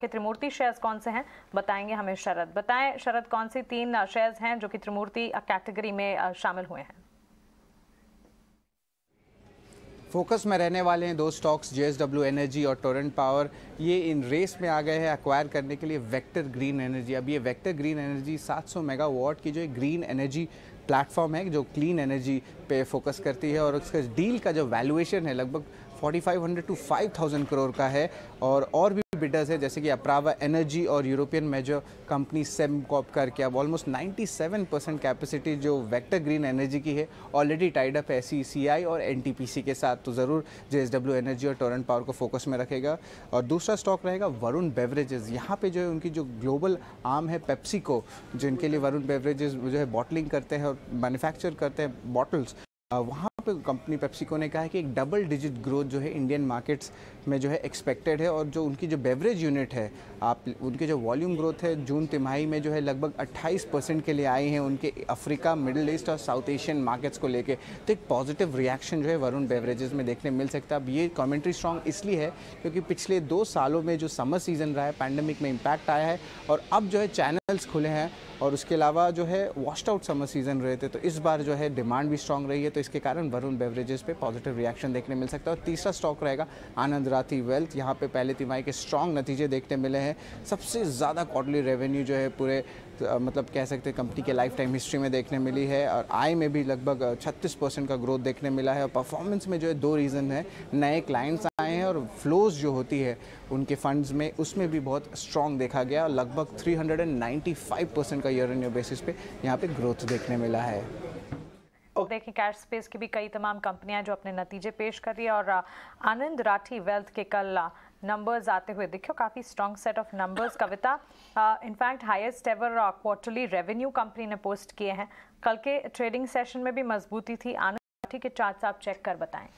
कि त्रिमूर्ति शेयर्स कौन से हैं, बताएंगे हमें शरद। बताएं शरद, कौन सी 3 शेयर्स हैं जो कि त्रिमूर्ति कैटेगरी में शामिल हुए हैं? फोकस में रहने वाले हैं 2 स्टॉक्स, JSW एनर्जी और टोरेंट पावर। ये इन रेस में आ गए हैं एक्वायर करने के लिए वेक्टर ग्रीन एनर्जी। अब ये वेक्टर ग्रीन एनर्जी 700 मेगावाट की जो एक ग्रीन एनर्जी प्लेटफॉर्म है जो क्लीन एनर्जी पे फोकस करती है, और उसका डील का जो वैल्यूएशन है लगभग 4500 to 5000 करोड़ का है। और भी बिडर्स है जैसे कि अप्रावा एनर्जी और यूरोपियन मेजर कंपनी सेमकॉप करके अब ऑलमोस्ट 97% कैपेसिटी जो वेक्टर ग्रीन एनर्जी की है ऑलरेडी टाइड अप है CCI और NTPC के साथ। तो ज़रूर JSW एनर्जी और टोरेंट पावर को फोकस में रखेगा। और दूसरा स्टॉक रहेगा वरुण बेवरेजेस। यहाँ पे जो है उनकी जो ग्लोबल आर्म है पेप्सिको, जिनके लिए वरुण बेवरेजेस जो है बॉटलिंग करते हैं और मैन्युफैक्चर करते हैं बॉटल्स, वहाँ पे कंपनी पेप्सिको ने कहा है कि एक डबल डिजिट ग्रोथ जो है इंडियन मार्केट्स में जो है एक्सपेक्टेड है। और जो उनकी जो बेवरेज यूनिट है, आप उनके जो वॉल्यूम ग्रोथ है जून तिमाही में जो है लगभग 28% के लिए आई हैं उनके अफ्रीका, मिडिल ईस्ट और साउथ एशियन मार्केट्स को लेके। तो एक पॉजिटिव रिएक्शन जो है वरुण बेवरेजेस में देखने मिल सकता है। अब ये कमेंट्री स्ट्रॉन्ग इसलिए है क्योंकि पिछले 2 सालों में जो समर सीजन रहा है, पैंडमिक में इम्पैक्ट आया है, और अब जो है चैनल्स खुले हैं, और उसके अलावा जो है वॉश्ड आउट समर सीजन रहे थे, तो इस बार जो है डिमांड भी स्ट्रांग रही है। तो इसके कारण वरुण बेवरेजेस पे पॉजिटिव रिएक्शन देखने मिल सकता है। और तीसरा स्टॉक रहेगा आनंद राठी वेल्थ। यहाँ पे पहले तिमाही के स्ट्रांग नतीजे देखने मिले हैं। सबसे ज़्यादा क्वार्टरली रेवेन्यू जो है पूरे मतलब कह सकते हैं कंपनी के लाइफ टाइम हिस्ट्री में देखने मिली है, और आय में भी लगभग 36% का ग्रोथ देखने मिला है। और परफॉर्मेंस में जो है 2 रीज़न है, नए क्लाइंट्स आए हैं और फ्लोज जो होती है उनके फंड्स में, उसमें भी बहुत स्ट्रॉन्ग देखा गया। लगभग 395% का ईयर ऑन ईयर बेसिस पे यहाँ पे ग्रोथ देखने मिला है। देखिए कैश स्पेस की भी कई तमाम कंपनियां जो अपने नतीजे पेश कर रही है, और आनंद राठी वेल्थ के कल नंबर्स आते हुए दिखे, काफ़ी strong set of numbers. Kavita, in fact highest ever quarterly revenue company ने पोस्ट किए हैं। कल के ट्रेडिंग सेशन में भी मजबूती थी। आनंद राठी के चार्ट्स आप चेक कर बताएं।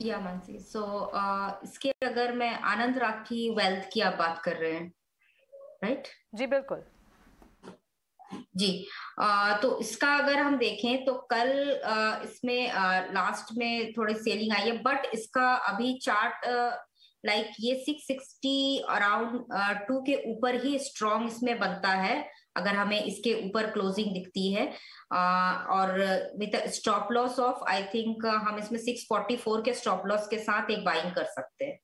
या मानसी, इसके अगर मैं आनंद राठी वेल्थ की आप बात कर रहे हैं, राइट? जी बिल्कुल जी। तो इसका अगर हम देखें तो कल इसमें लास्ट में थोड़ी सेलिंग आई है, बट इसका अभी चार्ट लाइक ये 660 अराउंड 2 के ऊपर ही स्ट्रॉन्ग इसमें बनता है अगर हमें इसके ऊपर क्लोजिंग दिखती है। और with stop loss of I think हम इसमें 644 के स्टॉप लॉस के साथ एक बाइंग कर सकते हैं।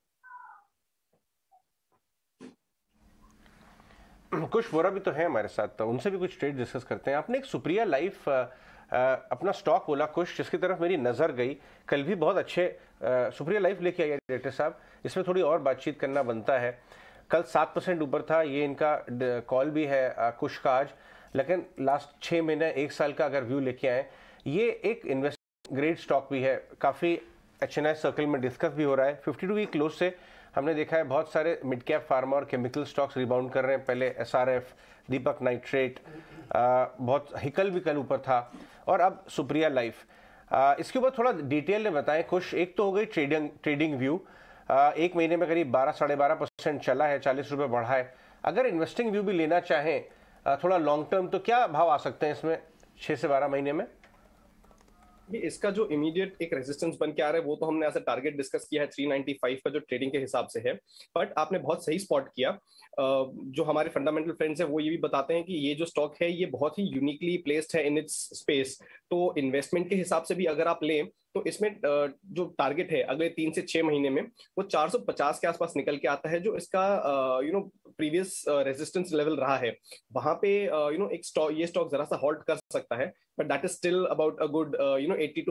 कुछ वोरा भी तो है हमारे साथ, तो उनसे भी कुछ ट्रेड डिस्कस करते हैं। आपने एक सुप्रिया लाइफ अपना स्टॉक बोला कुछ, जिसकी तरफ मेरी नज़र गई। कल भी बहुत अच्छे सुप्रिया लाइफ लेके आया डायरेक्टर साहब, इसमें थोड़ी और बातचीत करना बनता है। कल 7% ऊपर था, ये इनका कॉल भी है कुछ का आज, लेकिन लास्ट 6 महीने 1 साल का अगर व्यू लेके आए, ये एक इन्वेस्टमेंट ग्रेड स्टॉक भी है। काफ़ी HNI सर्कल में डिस्कस भी हो रहा है। 52 वीक क्लोज से हमने देखा है बहुत सारे मिड कैप फार्मा और केमिकल स्टॉक्स रिबाउंड कर रहे हैं। पहले SRF, दीपक नाइट्रेट, बहुत हिकल भी कल ऊपर था, और अब सुप्रिया लाइफ। इसके ऊपर थोड़ा डिटेल में बताएं कुछ। एक तो हो गई ट्रेडिंग व्यू, 1 महीने में करीब 12-12.5% चला है, 40 रुपये बढ़ा है। अगर इन्वेस्टिंग व्यू भी लेना चाहें थोड़ा लॉन्ग टर्म, तो क्या भाव आ सकते हैं इसमें 6 से 12 महीने में? इसका जो इमीडिएट एक रेजिस्टेंस बन के आ रहा है वो तो हमने एज अ टारगेट डिस्कस किया है 395 का, जो ट्रेडिंग के हिसाब से है। बट आपने बहुत सही स्पॉट किया। जो हमारे फंडामेंटल फ्रेंड्स हैं वो ये भी बताते हैं कि ये जो स्टॉक है ये बहुत ही यूनिकली प्लेस्ड है इन इट्स स्पेस। तो इन्वेस्टमेंट के हिसाब से भी अगर आप लें तो इसमें जो टारगेट है अगले 3 से 6 महीने में वो 450 के आसपास निकल के आता है, जो इसका प्रीवियस रेजिस्टेंस लेवल रहा है। वहां पे एक स्टॉक, ये स्टॉक जरा सा हॉल्ट कर सकता है, but that is still about a good 80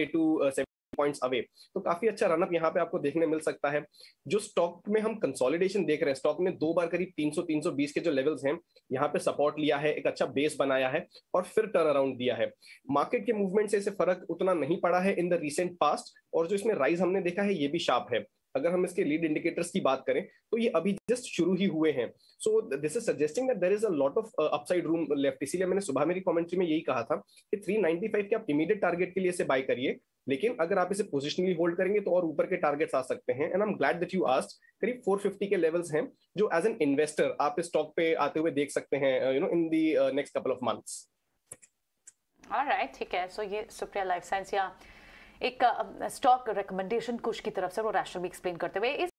to 70 points away. तो काफी अच्छा रनअप यहाँ पे आपको देखने मिल सकता है। जो स्टॉक में हम कंसोलिडेशन देख रहे हैं, स्टॉक ने 2 बार करीब 300-320 के जो लेवल्स हैं यहाँ पे सपोर्ट लिया है, एक अच्छा बेस बनाया है और फिर टर्न अराउंड दिया है। मार्केट के मूवमेंट से इसे फर्क उतना नहीं पड़ा है इन द रिसेंट पास्ट, और जो इसमें राइज हमने देखा है ये भी शार्प है। अगर हम इसके लीड इंडिकेटर्स की बात करें तो ये अभी जस्ट शुरू ही हुए हैं। So this is suggesting that there is a lot of upside room left. इसीलिए मैंने सुबह मेरी कमेंट्री में यही कहा था कि 395 के आप इमीडिएट टारगेट के लिए इसे बाय करिए, लेकिन अगर आप इसे पोजिशनली होल्ड करेंगे तो और ऊपर के टारगेट्स आ सकते हैं। And I am glad that you asked. करीब 450 के लेवल्स हैं जो एज एन इन्वेस्टर आप इस स्टॉक पे आते हुए देख सकते हैं in the next couple of months. Alright, ठीक है। सो ये सुप्रिया लाइफ साइंस या एक स्टॉक रिकमेंडेशन कुछ की तरफ से वो रैशनल भी एक्सप्लेन करते हुए इस